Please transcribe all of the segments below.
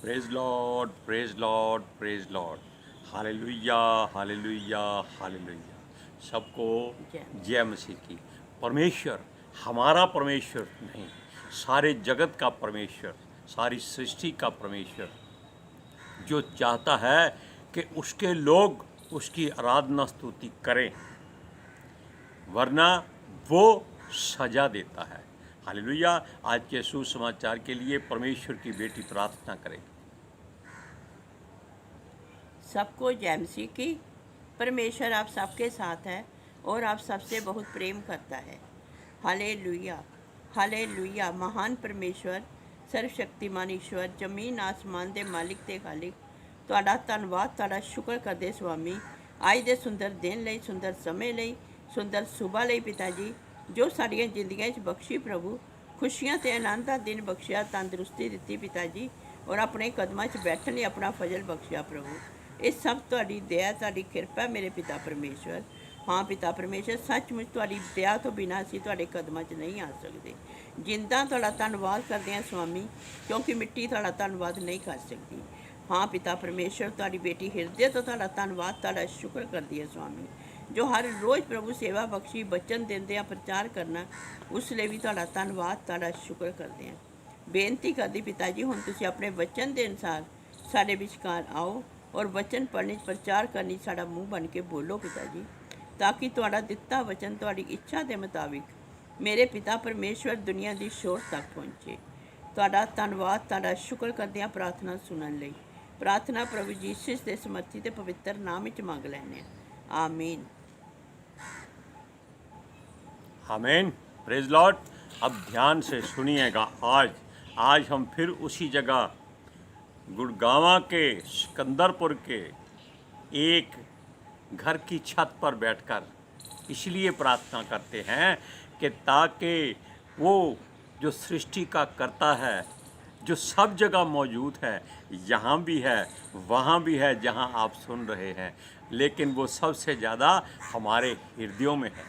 Praise Lord, praise Lord, praise Lord. Hallelujah, hallelujah, hallelujah. सबको जय जय मसीह की। परमेश्वर हमारा परमेश्वर नहीं, सारे जगत का परमेश्वर, सारी सृष्टि का परमेश्वर, जो चाहता है कि उसके लोग उसकी आराधना स्तुति करें, वरना वो सजा देता है। हालेलुया। आज के सुसमाचार के लिए परमेश्वर की बेटी प्रार्थना करेगी। सबको जय मसीह की। परमेश्वर आप सबके साथ है और आप सबसे बहुत प्रेम करता है। Hallelujah, hallelujah. महान परमेश्वर, सर्वशक्तिमान ईश्वर, जमीन आसमान ਦੇ ਮਾਲਿਕ ਤੇ ਖਾਲਿਕ, ਤੁਹਾਡਾ ਧੰਨਵਾਦ, ਤੁਹਾਡਾ ਸ਼ੁਕਰ ਕਰਦੇ ਸੁਆਮੀ, ਅੱਜ ਦੇ ਸੁੰਦਰ ਦਿਨ ਲਈ, ਸੁੰਦਰ ਸਮੇਂ ਲਈ, ਸੁੰਦਰ ਸੁਬਹ ਲਈ ਪਿਤਾ ਜੀ, ਜੋ ਸਾਡੀਆਂ ਜ਼ਿੰਦਗੀਆਂ 'ਚ ਬਖਸ਼ੀ ਪ੍ਰਭੂ, ਖੁਸ਼ੀਆਂ ਤੇ ਆਨੰਦ ਦਾ ਦਿਨ ਬਖਸ਼ਿਆ, ਤੰਦਰੁਸਤੀ ਦਿੱਤੀ ਪਿਤਾ ਜੀ, ਔਰ ਆਪਣੇ ਕਦਮਾਂ 'ਚ ਬੈਠਣ ਲਈ ਆਪਣਾ ਫਜ਼ਲ ਬਖਸ਼ਿਆ ਪ੍ਰਭੂ। ਇਹ ਸਭ ਤੁਹਾਡੀ ਦਇਆ, ਤੁਹਾਡੀ ਕਿਰਪਾ ਮੇਰੇ ਪਿਤਾ ਪਰਮੇਸ਼ਵਰ। ਹਾਂ ਪਿਤਾ ਪਰਮੇਸ਼ਵਰ, ਸੱਚਮੁੱਚ ਤੁਹਾਡੀ ਦਇਆ ਤੋਂ ਬਿਨਾਂ ਅਸੀਂ ਤੁਹਾਡੇ ਕਦਮਾਂ 'ਚ ਨਹੀਂ ਆ ਸਕਦੇ। ਜਿੰਦਾ ਤੁਹਾਡਾ ਧੰਨਵਾਦ ਕਰਦੇ ਹਾਂ ਸੁਆਮੀ, ਕਿਉਂਕਿ ਮਿੱਟੀ ਤੁਹਾਡਾ ਧੰਨਵਾਦ ਨਹੀਂ ਕਰ ਸਕਦੀ। ਹਾਂ ਪਿਤਾ ਪਰਮੇਸ਼ਵਰ, ਤੁਹਾਡੀ ਬੇਟੀ ਹਿਰਦੇ ਤੋਂ ਤੁਹਾਡਾ ਧੰਨਵਾਦ, ਤੁਹਾਡਾ ਸ਼ੁਕਰ ਕਰਦੀ ਹੈ ਸੁਆਮੀ, ਜੋ ਹਰ ਰੋਜ਼ ਪ੍ਰਭੂ ਸੇਵਾ ਬਖਸ਼ੀ, ਬਚਨ ਦਿੰਦੇ ਆ, ਪ੍ਰਚਾਰ ਕਰਨਾ, ਉਸ ਲਈ ਵੀ ਤੁਹਾਡਾ ਧੰਨਵਾਦ, ਤੁਹਾਡਾ ਸ਼ੁਕਰ ਕਰਦੇ ਹਾਂ। ਬੇਨਤੀ ਕਰਦੀ ਪਿਤਾ ਜੀ, ਹੁਣ ਤੁਸੀਂ ਆਪਣੇ ਵਚਨ ਦੇ ਅਨੁਸਾਰ ਸਾਡੇ ਵਿਚਕਾਰ ਆਓ ਔਰ ਵਚਨ ਪੜ੍ਹਨੀ, ਪ੍ਰਚਾਰ ਕਰਨੀ, ਸਾਡਾ ਮੂੰਹ ਬਣ ਕੇ ਬੋਲੋ ਪਿਤਾ ਜੀ, ਤਾਂ ਕਿ ਤੁਹਾਡਾ ਦਿੱਤਾ ਵਚਨ ਤੁਹਾਡੀ ਇੱਛਾ ਦੇ ਮੁਤਾਬਿਕ ਮੇਰੇ ਪਿਤਾ ਪਰਮੇਸ਼ਵਰ ਦੁਨੀਆ ਦੀ ਸ਼ੋਰ ਤੱਕ ਪਹੁੰਚੇ। ਤੁਹਾਡਾ ਧੰਨਵਾਦ, ਤੁਹਾਡਾ ਸ਼ੁਕਰ ਕਰਦੇ ਹਾਂ ਪ੍ਰਾਰਥਨਾ ਸੁਣਨ ਲਈ। प्रार्थना प्रभु यीशु के समर्थी ते पवित्र नाम विच मंग लैने। आमीन, आमीन। Praise Lord. अब ध्यान से सुनिएगा। आज हम फिर उसी जगह गुड़गांवा के सिकंदरपुर के एक घर की छत पर बैठकर इसलिए प्रार्थना करते हैं कि ताकि वो जो सृष्टि का कर्ता है, जो सब जगह मौजूद है, यहाँ भी है, वहाँ भी है जहाँ आप सुन रहे हैं, लेकिन वो सबसे ज़्यादा हमारे हृदयों में है।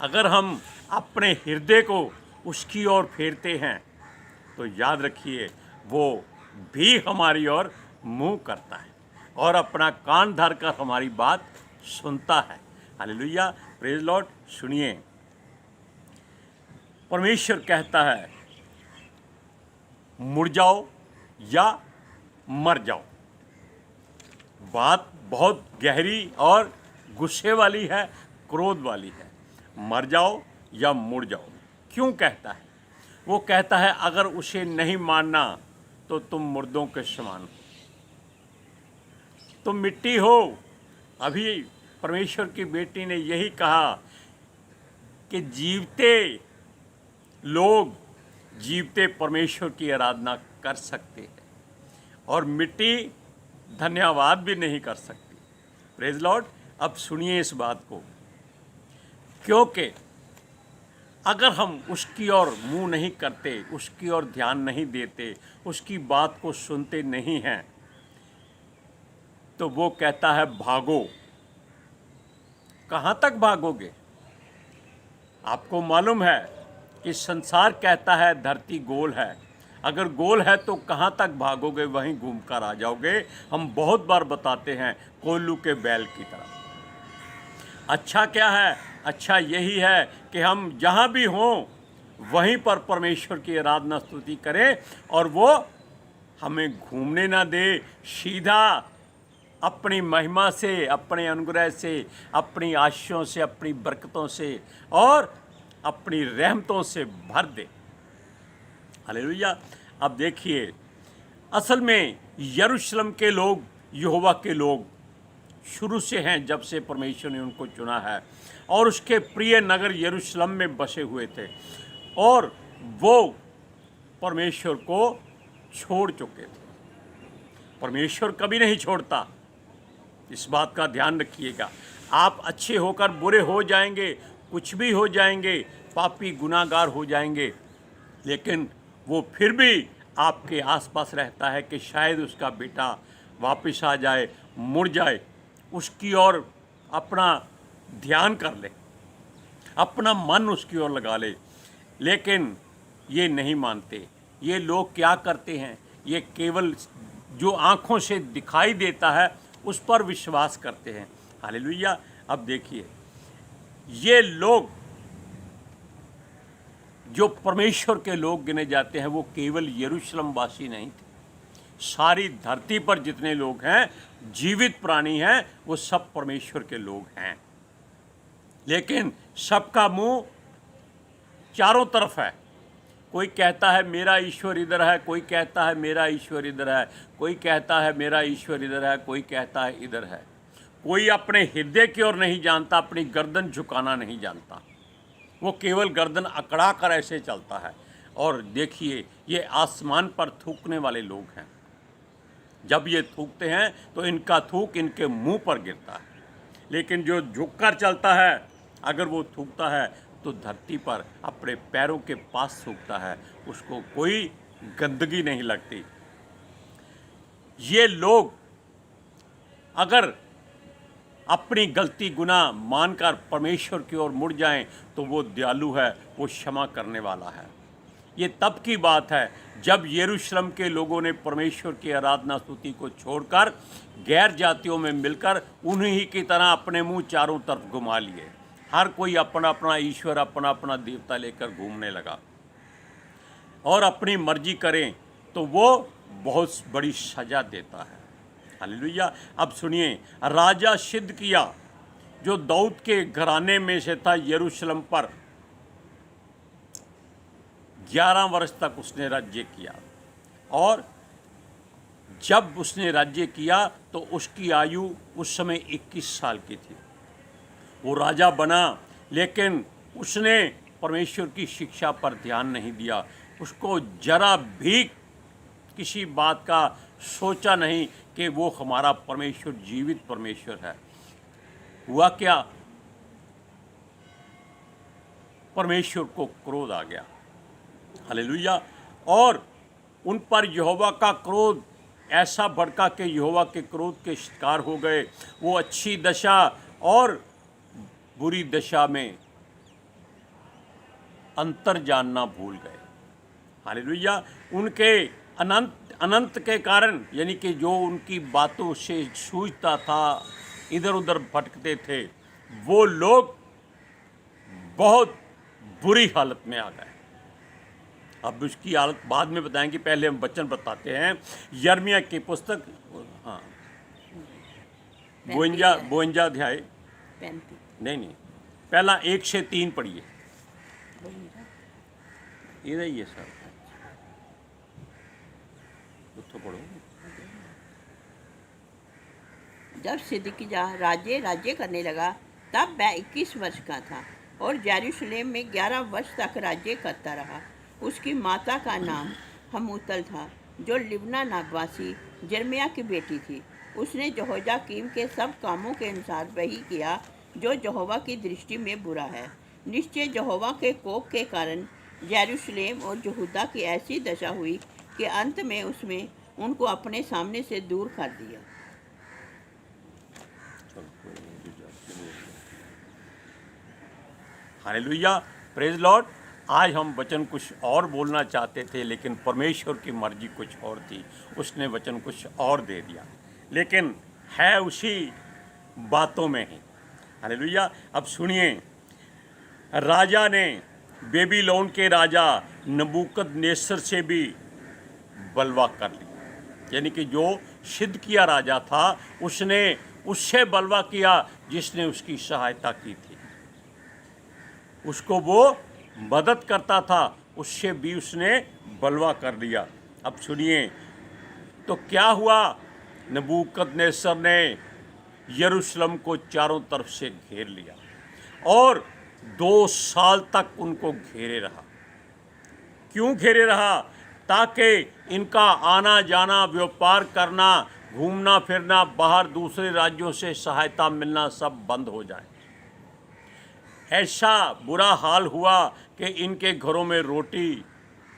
अगर हम अपने हृदय को उसकी ओर फेरते हैं तो याद रखिए वो भी हमारी ओर मुँह करता है और अपना कान धर कर हमारी बात सुनता है। Hallelujah, praise Lord. सुनिए, परमेश्वर कहता है मुड़ जाओ या मर जाओ। बात बहुत गहरी और गुस्से वाली है, क्रोध वाली है। मर जाओ या मुड़ जाओ। क्यों कहता है? वो कहता है अगर उसे नहीं मानना तो तुम मुर्दों के समान हो, तुम मिट्टी हो। अभी परमेश्वर की बेटी ने यही कहा कि जीवते लोग जीवते परमेश्वर की आराधना कर सकते हैं और मिट्टी धन्यवाद भी नहीं कर सकती। Praise Lord. अब सुनिए इस बात को, क्योंकि अगर हम उसकी ओर मुंह नहीं करते, उसकी ओर ध्यान नहीं देते, उसकी बात को सुनते नहीं हैं, तो वो कहता है भागो। कहाँ तक भागोगे? आपको मालूम है कि संसार कहता है धरती गोल है। अगर गोल है तो कहाँ तक भागोगे? वहीं घूमकर आ जाओगे। हम बहुत बार बताते हैं, कोल्लू के बैल की तरह। अच्छा क्या है? अच्छा यही है कि हम जहाँ भी हों वहीं पर परमेश्वर की आराधना स्तुति करें और वो हमें घूमने ना दे, सीधा अपनी महिमा से, अपने अनुग्रह से, अपनी आशीषों से, अपनी बरकतों से और अपनी रहमतों से भर दे। हालेलुया। अब देखिए, असल में यरूशलेम के लोग, यहोवा के लोग शुरू से हैं, जब से परमेश्वर ने उनको चुना है और उसके प्रिय नगर यरूशलेम में बसे हुए थे और वो परमेश्वर को छोड़ चुके थे। परमेश्वर कभी नहीं छोड़ता, इस बात का ध्यान रखिएगा। आप अच्छे होकर बुरे हो जाएंगे, कुछ भी हो जाएंगे, पापी गुनाहगार हो जाएंगे, लेकिन वो फिर भी आपके आसपास रहता है कि शायद उसका बेटा वापस आ जाए, मुड़ जाए, उसकी ओर अपना ध्यान कर ले, अपना मन उसकी ओर लगा ले। लेकिन ये नहीं मानते। ये लोग क्या करते हैं? ये केवल जो आँखों से दिखाई देता है उस पर विश्वास करते हैं। हालेलुया। अब देखिए, ये लोग जो परमेश्वर के लोग गिने जाते हैं वो केवल यरूशलेम वासी नहीं थे। सारी धरती पर जितने लोग हैं, जीवित प्राणी हैं, वो सब परमेश्वर के लोग हैं। लेकिन सबका मुंह चारों तरफ है। कोई कहता है मेरा ईश्वर इधर है, कोई कहता है मेरा ईश्वर इधर है, कोई कहता है मेरा ईश्वर इधर है, कोई कहता है इधर है। कोई अपने हृदय की ओर नहीं जानता, अपनी गर्दन झुकाना नहीं जानता। वो केवल गर्दन अकड़ा कर ऐसे चलता है। और देखिए, ये आसमान पर थूकने वाले लोग हैं। जब ये थूकते हैं तो इनका थूक इनके मुंह पर गिरता है। लेकिन जो झुककर चलता है, अगर वो थूकता है तो धरती पर अपने पैरों के पास थूकता है, उसको कोई गंदगी नहीं लगती। ये लोग अगर अपनी गलती गुनाह मानकर परमेश्वर की ओर मुड़ जाएं तो वो दयालु है, वो क्षमा करने वाला है। ये तब की बात है जब यरूशलेम के लोगों ने परमेश्वर की आराधना स्तुति को छोड़कर गैर जातियों में मिलकर उन्हीं की तरह अपने मुंह चारों तरफ घुमा लिए। हर कोई अपना अपना ईश्वर, अपना अपना देवता लेकर घूमने लगा और अपनी मर्जी करें तो वो बहुत बड़ी सजा देता है। हालेलुया। अब सुनिए, राजा सिद्ध किया जो दाऊद के घराने में से था, यरूशलेम पर 11 वर्ष तक उसने राज्य किया। और जब उसने राज्य किया तो उसकी आयु उस समय 21 साल की थी। वो राजा बना, लेकिन उसने परमेश्वर की शिक्षा पर ध्यान नहीं दिया। उसको जरा भी किसी बात का सोचा नहीं कि वो हमारा परमेश्वर जीवित परमेश्वर है। हुआ क्या? परमेश्वर को क्रोध आ गया। हालेलुया। और उन पर यहोवा का क्रोध ऐसा भड़का कि यहोवा के क्रोध के शिकार हो गए। वो अच्छी दशा और बुरी दशा में अंतर जानना भूल गए। हालेलुया। उनके अनंत के कारण, यानी कि जो उनकी बातों से सूझता था, इधर उधर भटकते थे, वो लोग बहुत बुरी हालत में आ गए। अब उसकी हालत बाद में बताएंगे, पहले हम वचन बताते हैं। यिर्मयाह की पुस्तक, हाँ, 52 अध्याय, नहीं, पहला 1 से 3 पढ़िए। इधर ही है सर, तो पढ़ो। जब सिदकिय्याह राज्य करने लगा तब वह 21 वर्ष का था और यरूशलेम में 11 वर्ष तक राज्य करता रहा। उसकी माता का नाम हमूतल था, जो लिब्ना नगवासी यिर्मयाह की बेटी थी। उसने यहोयाकीम के सब कामों के अनुसार वही किया जो यहोवा की दृष्टि में बुरा है। निश्चय यहोवा के कोप के कारण यरूशलेम और यहूदा की ऐसी दशा हुई कि अंत में उसमें उनको अपने सामने से दूर कर दिया। Hallelujah, praise Lord. आज हम वचन कुछ और बोलना चाहते थे, लेकिन परमेश्वर की मर्जी कुछ और थी। उसने वचन कुछ और दे दिया, लेकिन है उसी बातों में ही। हालेलुया। अब सुनिए, राजा ने बेबीलोन के राजा नबूकदनेस्सर से भी बलवा कर लिया। यानी कि जो सिदकिय्याह राजा था, उसने उससे बलवा किया जिसने उसकी सहायता की थी। उसको वो मदद करता था, उससे भी उसने बलवा कर लिया। अब सुनिए, तो क्या हुआ? नबूकदनेस्सर ने यरूशलेम को चारों तरफ से घेर लिया और 2 साल तक उनको घेरे रहा। क्यों घेरे रहा? ताकि इनका आना जाना, व्यापार करना, घूमना फिरना, बाहर दूसरे राज्यों से सहायता मिलना सब बंद हो जाए। ऐसा बुरा हाल हुआ कि इनके घरों में रोटी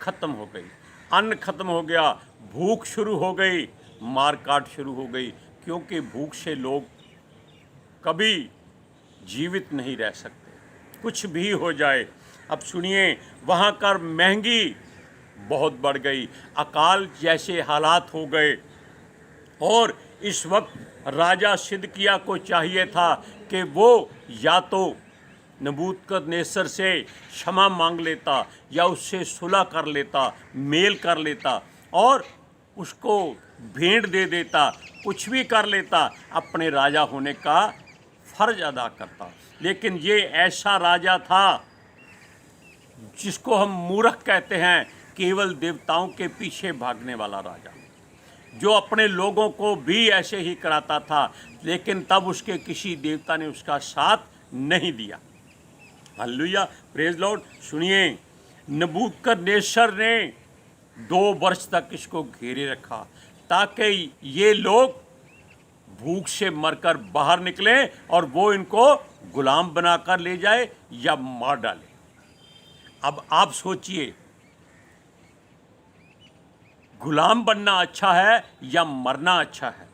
खत्म हो गई, अन्न खत्म हो गया, भूख शुरू हो गई, मार काट शुरू हो गई, क्योंकि भूख से लोग कभी जीवित नहीं रह सकते, कुछ भी हो जाए। अब सुनिए, वहाँ कर महंगी बहुत बढ़ गई, अकाल जैसे हालात हो गए और इस वक्त राजा सिदकिय्याह को चाहिए था कि वो या तो नबूकदनेस्सर से क्षमा मांग लेता या उससे सुलह कर लेता, मेल कर लेता और उसको भेंट दे देता, कुछ भी कर लेता, अपने राजा होने का फर्ज अदा करता। लेकिन ये ऐसा राजा था जिसको हम मूर्ख कहते हैं, केवल देवताओं के पीछे भागने वाला राजा, जो अपने लोगों को भी ऐसे ही कराता था, लेकिन तब उसके किसी देवता ने उसका साथ नहीं दिया। Hallelujah, praise Lord. सुनिए, नबूकदनेस्सर ने 2 वर्ष तक इसको घेरे रखा ताकि ये लोग भूख से मरकर बाहर निकलें और वो इनको गुलाम बनाकर ले जाए या मार डाले। अब आप सोचिए, गुलाम बनना अच्छा है या मरना अच्छा है?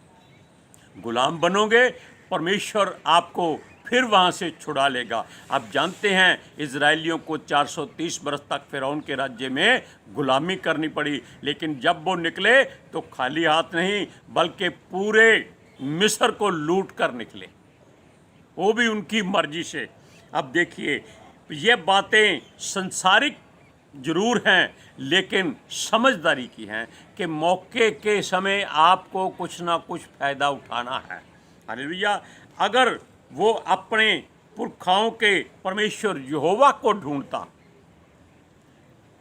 गुलाम बनोगे, परमेश्वर आपको फिर वहाँ से छुड़ा लेगा। आप जानते हैं इजरायलियों को 430 बरस तक फिरौन के राज्य में गुलामी करनी पड़ी, लेकिन जब वो निकले तो खाली हाथ नहीं बल्कि पूरे मिस्र को लूट कर निकले, वो भी उनकी मर्जी से। अब देखिए, ये बातें संसारिक जरूर हैं लेकिन समझदारी की हैं कि मौके के समय आपको कुछ ना कुछ फ़ायदा उठाना है। हालेलुया। अगर वो अपने पुरखाओं के परमेश्वर यहोवा को ढूंढता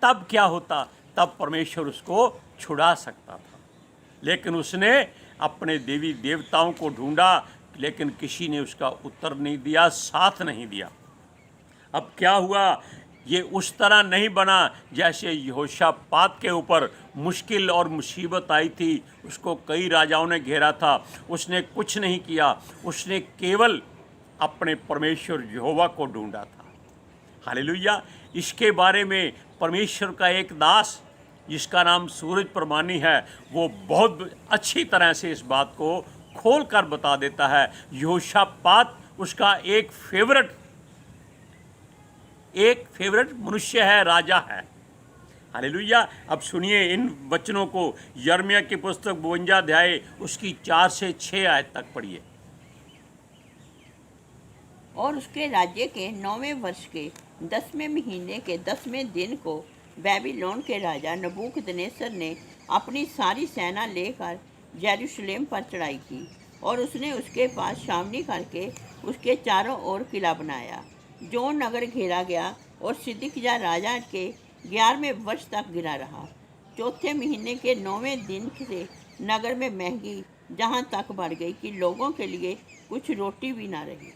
तब क्या होता? तब परमेश्वर उसको छुड़ा सकता था, लेकिन उसने अपने देवी देवताओं को ढूंढा, लेकिन किसी ने उसका उत्तर नहीं दिया, साथ नहीं दिया। अब क्या हुआ? ये उस तरह नहीं बना जैसे यहोशापात के ऊपर मुश्किल और मुसीबत आई थी, उसको कई राजाओं ने घेरा था, उसने कुछ नहीं किया, उसने केवल अपने परमेश्वर यहोवा को ढूंढा था। हालेलुया। इसके बारे में परमेश्वर का एक दास जिसका नाम सूरज प्रमाणी है, वो बहुत अच्छी तरह से इस बात को खोल कर बता देता है। यहोशापात उसका एक फेवरेट मनुष्य है, राजा है। हालेलुया। अब सुनिए इन वचनों को, यिर्मयाह की पुस्तक 52 अध्याय उसकी 4 से 6 आयत तक पढ़िए। और उसके राज्य के 9वें वर्ष के 10वें महीने के 10वें दिन को बेबीलोन के राजा नबूकदनेस्सर ने अपनी सारी सेना लेकर यरूशलेम पर चढ़ाई की और उसने उसके पास छावनी करके उसके चारों ओर किला बनाया, जो नगर घेरा गया और सिदकिय्याह राजा के 11वें वर्ष तक गिरा रहा। 4थे महीने के 9वें दिन से नगर में महंगी जहाँ तक बढ़ गई कि लोगों के लिए कुछ रोटी भी ना रही।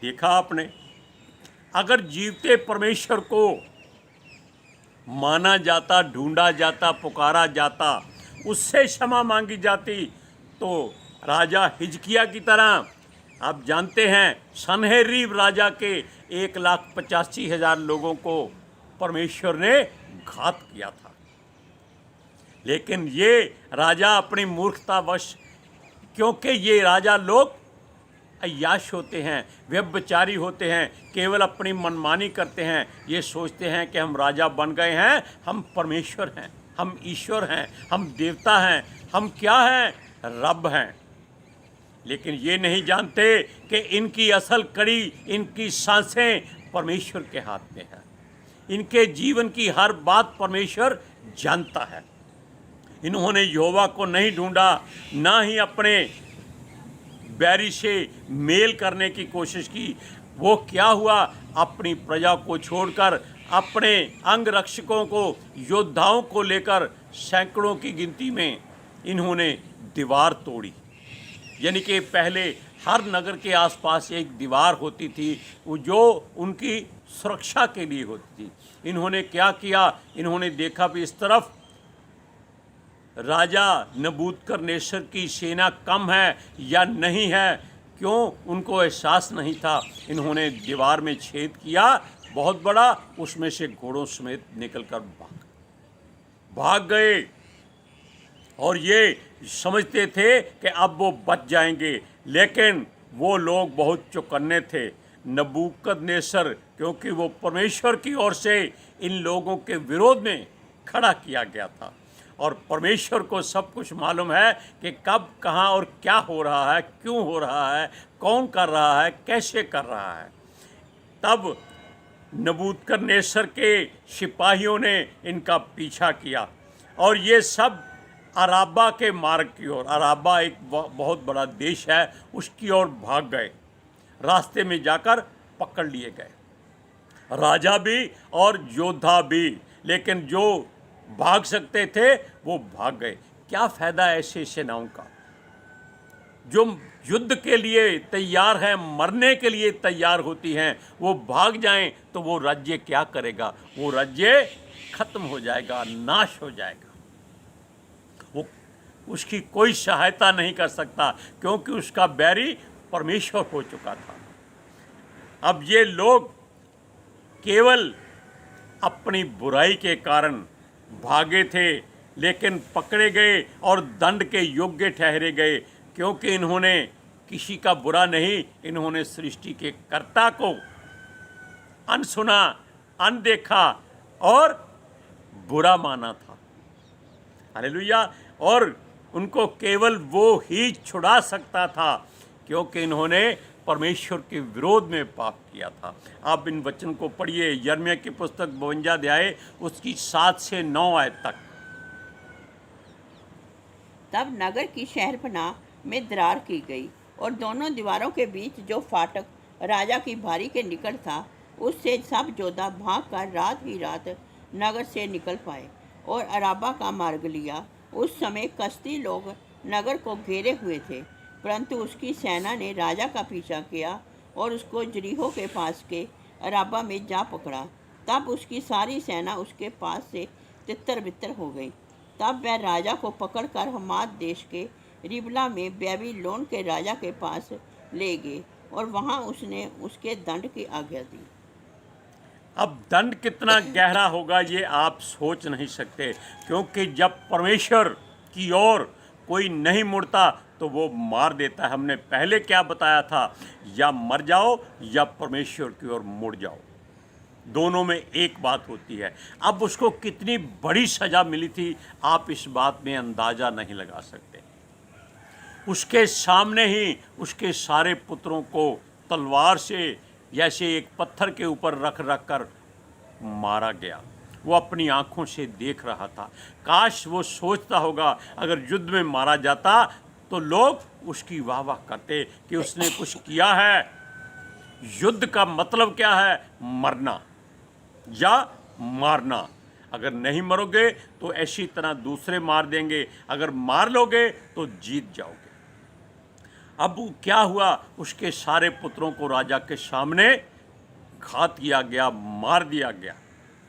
देखा आपने, अगर जीवते परमेश्वर को माना जाता, ढूंढा जाता, पुकारा जाता, उससे क्षमा मांगी जाती, तो राजा हिजकिय्याह की तरह, आप जानते हैं सन्हेरीब राजा के 1,85,000 लोगों को परमेश्वर ने घात किया था। लेकिन ये राजा अपनी मूर्खतावश, क्योंकि ये राजा लोग अय्याश होते हैं, व्यभिचारी होते हैं, केवल अपनी मनमानी करते हैं, ये सोचते हैं कि हम राजा बन गए हैं, हम परमेश्वर हैं, हम ईश्वर हैं, हम देवता हैं, हम क्या हैं? रब हैं। लेकिन ये नहीं जानते कि इनकी असल कड़ी, इनकी सांसें परमेश्वर के हाथ में है। इनके जीवन की हर बात परमेश्वर जानता है। इन्होंने यहोवा को नहीं ढूंढा, ना ही अपने बैरी से मेल करने की कोशिश की। वो क्या हुआ? अपनी प्रजा को छोड़कर अपने अंगरक्षकों को, योद्धाओं को लेकर सैकड़ों की गिनती में इन्होंने दीवार तोड़ी। यानी कि पहले हर नगर के आसपास एक दीवार होती थी जो उनकी सुरक्षा के लिए होती थी। इन्होंने क्या किया? इन्होंने देखा भी इस तरफ राजा नबूकदनेस्सर की सेना कम है या नहीं है, क्यों? उनको एहसास नहीं था। इन्होंने दीवार में छेद किया बहुत बड़ा, उसमें से घोड़ों समेत निकलकर भाग गए और ये समझते थे कि अब वो बच जाएंगे, लेकिन वो लोग बहुत चौकन्ने थे। नबूकदनेस्सर, क्योंकि वो परमेश्वर की ओर से इन लोगों के विरोध में खड़ा किया गया था, और परमेश्वर को सब कुछ मालूम है कि कब, कहाँ और क्या हो रहा है, क्यों हो रहा है, कौन कर रहा है, कैसे कर रहा है। तब नबूकदनेस्सर के सिपाहियों ने इनका पीछा किया और ये सब अराबा के मार्ग की ओर, अराबा एक बहुत बड़ा देश है, उसकी ओर भाग गए। रास्ते में जाकर पकड़ लिए गए, राजा भी और योद्धा भी, लेकिन जो भाग सकते थे वो भाग गए। क्या फ़ायदा ऐसे सेनाओं का जो युद्ध के लिए तैयार हैं, मरने के लिए तैयार होती हैं, वो भाग जाएं तो वो राज्य क्या करेगा? वो राज्य खत्म हो जाएगा, नाश हो जाएगा। वो उसकी कोई सहायता नहीं कर सकता क्योंकि उसका बैरी परमेश्वर हो चुका था। अब ये लोग केवल अपनी बुराई के कारण भागे थे, लेकिन पकड़े गए और दंड के योग्य ठहरे गए, क्योंकि इन्होंने किसी का बुरा नहीं, इन्होंने सृष्टि के कर्ता को अनसुना, अनदेखा और बुरा माना था। हालेलुया। और उनको केवल वो ही छुड़ा सकता था, क्योंकि इन्होंने परमेश्वर के विरोध में पाप किया था। आप इन वचन को पढ़िए, यिर्मयाह की पुस्तक 52 अध्याय उसकी 7 से 9 आयत तक। तब नगर की शहरपनाह में दरार की गई और दोनों दीवारों के बीच जो फाटक राजा की बारी के निकट था, उससे सब योद्धा भागकर रात ही रात नगर से निकल पाए और अराबा का मार्ग लिया। उस समय कसदी लोग नगर को घेरे हुए थे, परंतु उसकी सेना ने राजा का पीछा किया और उसको यरीहो के पास के अराबा में जा पकड़ा। तब उसकी सारी सेना उसके पास से तितर बितर हो गई। तब वह राजा को पकड़कर हमात देश के रिबला में बेबीलोन के राजा के पास ले गए और वहां उसने उसके दंड की आज्ञा दी। अब दंड कितना गहरा होगा ये आप सोच नहीं सकते, क्योंकि जब परमेश्वर की ओर कोई नहीं मुड़ता तो वो मार देता है। हमने पहले क्या बताया था, या मर जाओ या परमेश्वर की ओर मुड़ जाओ, दोनों में एक बात होती है। अब उसको कितनी बड़ी सज़ा मिली थी, आप इस बात में अंदाज़ा नहीं लगा सकते। उसके सामने ही उसके सारे पुत्रों को तलवार से जैसे एक पत्थर के ऊपर रख रख कर मारा गया। वो अपनी आंखों से देख रहा था। काश वो सोचता होगा अगर युद्ध में मारा जाता तो लोग उसकी वाह वाह करते कि उसने कुछ किया है। युद्ध का मतलब क्या है? मरना या मारना। अगर नहीं मरोगे तो ऐसी तरह दूसरे मार देंगे, अगर मार लोगे तो जीत जाओगे। अब क्या हुआ, उसके सारे पुत्रों को राजा के सामने घात किया गया, मार दिया गया,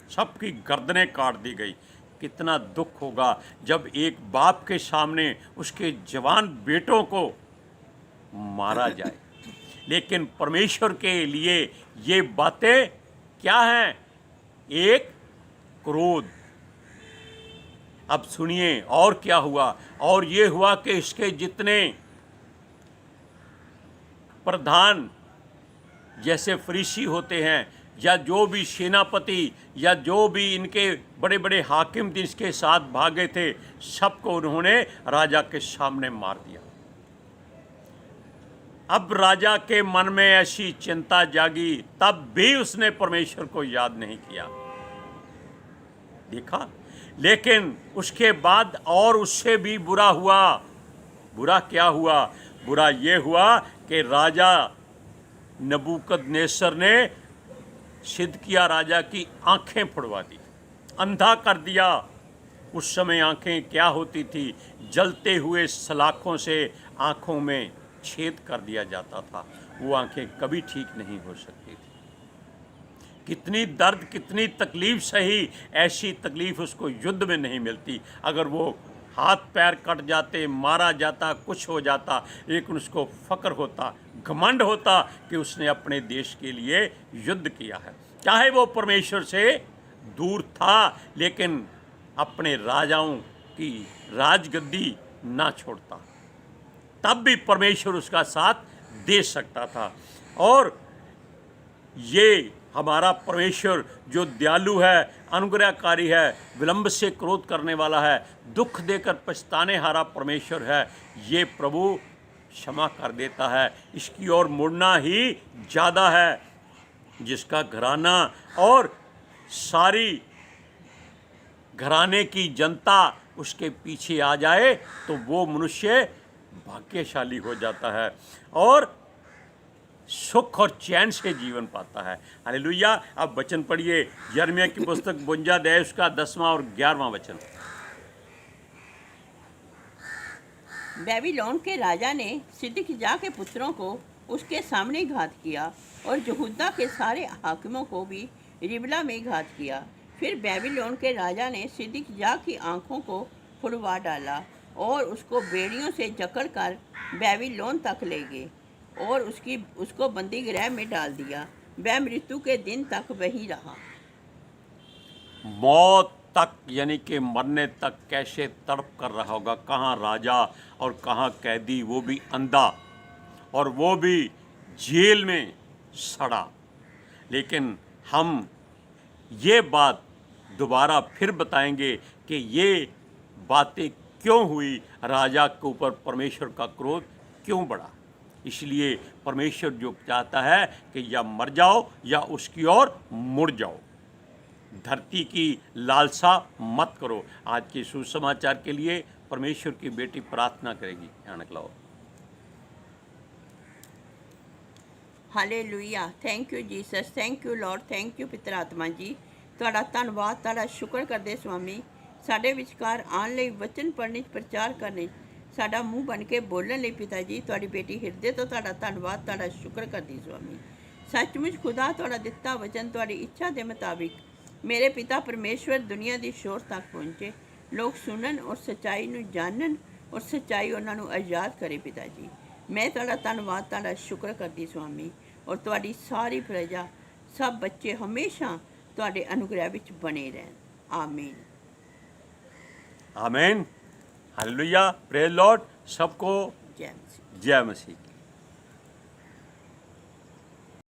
सबकी गर्दनें काट दी गई। कितना दुख होगा जब एक बाप के सामने उसके जवान बेटों को मारा जाए। लेकिन परमेश्वर के लिए ये बातें क्या हैं? एक क्रोध। अब सुनिए और क्या हुआ। और ये हुआ कि इसके जितने प्रधान जैसे फरीसी होते हैं, या जो भी सेनापति, या जो भी इनके बड़े बड़े हाकिम जिसके साथ भागे थे, सबको उन्होंने राजा के सामने मार दिया। अब राजा के मन में ऐसी चिंता जागी, तब भी उसने परमेश्वर को याद नहीं किया। देखा, लेकिन उसके बाद और उससे भी बुरा हुआ। बुरा क्या हुआ? बुरा ये हुआ कि राजा नबूकदनेस्सर ने सिद्ध किया, राजा की आंखें फुड़वा दी, अंधा कर दिया। उस समय आंखें क्या होती थी? जलते हुए सलाखों से आंखों में छेद कर दिया जाता था। वो आंखें कभी ठीक नहीं हो सकती थी। कितनी दर्द, कितनी तकलीफ सही, ऐसी तकलीफ उसको युद्ध में नहीं मिलती। अगर वो हाथ पैर कट जाते, मारा जाता, कुछ हो जाता, लेकिन उसको फ़क्र होता, घमंड होता कि उसने अपने देश के लिए युद्ध किया है। चाहे वो परमेश्वर से दूर था, लेकिन अपने राजाओं की राजगद्दी ना छोड़ता, तब भी परमेश्वर उसका साथ दे सकता था। और ये हमारा परमेश्वर जो दयालु है, अनुग्रहकारी है, विलंब से क्रोध करने वाला है, दुख देकर पछताने हारा परमेश्वर है, ये प्रभु क्षमा कर देता है। इसकी ओर मुड़ना ही ज़्यादा है। जिसका घराना और सारी घराने की जनता उसके पीछे आ जाए तो वो मनुष्य भाग्यशाली हो जाता है और सुख और चैन से जीवन पाता है। हालेलुया। अब वचन पढ़िए, यिर्मयाह की पुस्तक 52 अध्याय उसका 10वां और 11वां वचन। बेबीलोन के राजा ने सिदकिय्याह के पुत्रों को उसके सामने घात किया और यहूदा के सारे हाकिमों को भी रिबला में घात किया। फिर बेबीलोन के राजा ने सिदकिय्याह की आंखों को फुड़वा डाला और उसको बेड़ियों से जकड़कर बेबीलोन तक ले गए और उसको बंदी गृह में डाल दिया। वह मृत्यु के दिन तक वहीं रहा। मौत तक यानी कि मरने तक कैसे तड़प कर रहा होगा। कहाँ राजा और कहाँ कैदी, वो भी अंधा और वो भी जेल में सड़ा। लेकिन हम ये बात दोबारा फिर बताएंगे कि ये बातें क्यों हुई, राजा के ऊपर परमेश्वर का क्रोध क्यों बढ़ा। इसलिए परमेश्वर जो चाहता है कि या मर जाओ या उसकी ओर मुड़ जाओ। धरती की लालसा मत करो। आज के सुसमाचार के लिए परमेश्वर की बेटी प्रार्थना करेगी। यानक लाओ। Hallelujah. Thank you Jesus, thank you Lord, thank you पितर आत्मा जी। ਤੁਹਾਡਾ ਧੰਨਵਾਦ, ਤੁਹਾਡਾ ਸ਼ੁਕਰ ਕਰਦੇ ਸੁਆਮੀ। ਸਾਡੇ ਵਿਚਕਾਰ ਆਉਣ ਲਈ, ਵਚਨ ਪੜ੍ਹਨ 'ਚ, ਪ੍ਰਚਾਰ ਕਰਨ 'ਚ, ਸਾਡਾ ਮੂੰਹ ਬਣ ਕੇ ਬੋਲਣ ਲਈ ਪਿਤਾ ਜੀ, ਤੁਹਾਡੀ ਬੇਟੀ ਹਿਰਦੇ ਤੋਂ ਤੁਹਾਡਾ ਧੰਨਵਾਦ, ਤੁਹਾਡਾ ਸ਼ੁਕਰ ਕਰਦੀ ਸੁਆਮੀ। ਸੱਚਮੁੱਚ ਖੁਦਾ ਤੁਹਾਡਾ ਦਿੱਤਾ ਵਚਨ ਤੁਹਾਡੀ ਇੱਛਾ ਦੇ ਮੁਤਾਬਿਕ ਮੇਰੇ ਪਿਤਾ ਪਰਮੇਸ਼ਵਰ ਦੁਨੀਆ ਦੀ ਸ਼ੋਰ ਤੱਕ ਪਹੁੰਚੇ, ਲੋਕ ਸੁਣਨ ਔਰ ਸੱਚਾਈ ਨੂੰ ਜਾਣਨ ਔਰ ਸੱਚਾਈ ਉਹਨਾਂ ਨੂੰ ਆਜ਼ਾਦ ਕਰੇ ਪਿਤਾ ਜੀ। ਮੈਂ ਤੁਹਾਡਾ ਧੰਨਵਾਦ, ਤੁਹਾਡਾ ਸ਼ੁਕਰ ਕਰਦੀ ਸੁਆਮੀ। ਔਰ ਤੁਹਾਡੀ ਸਾਰੀ ਪ੍ਰਜਾ, ਸਭ ਬੱਚੇ ਹਮੇਸ਼ਾ ਤੁਹਾਡੇ ਅਨੁਗ੍ਰਹਿ ਵਿੱਚ ਬਣੇ ਰਹਿਣ। ਆਮੀਨ। आमीन। हालेलुया। Praise Lord. सबको ਜੈ ਮਸੀਹ। जय मसीह।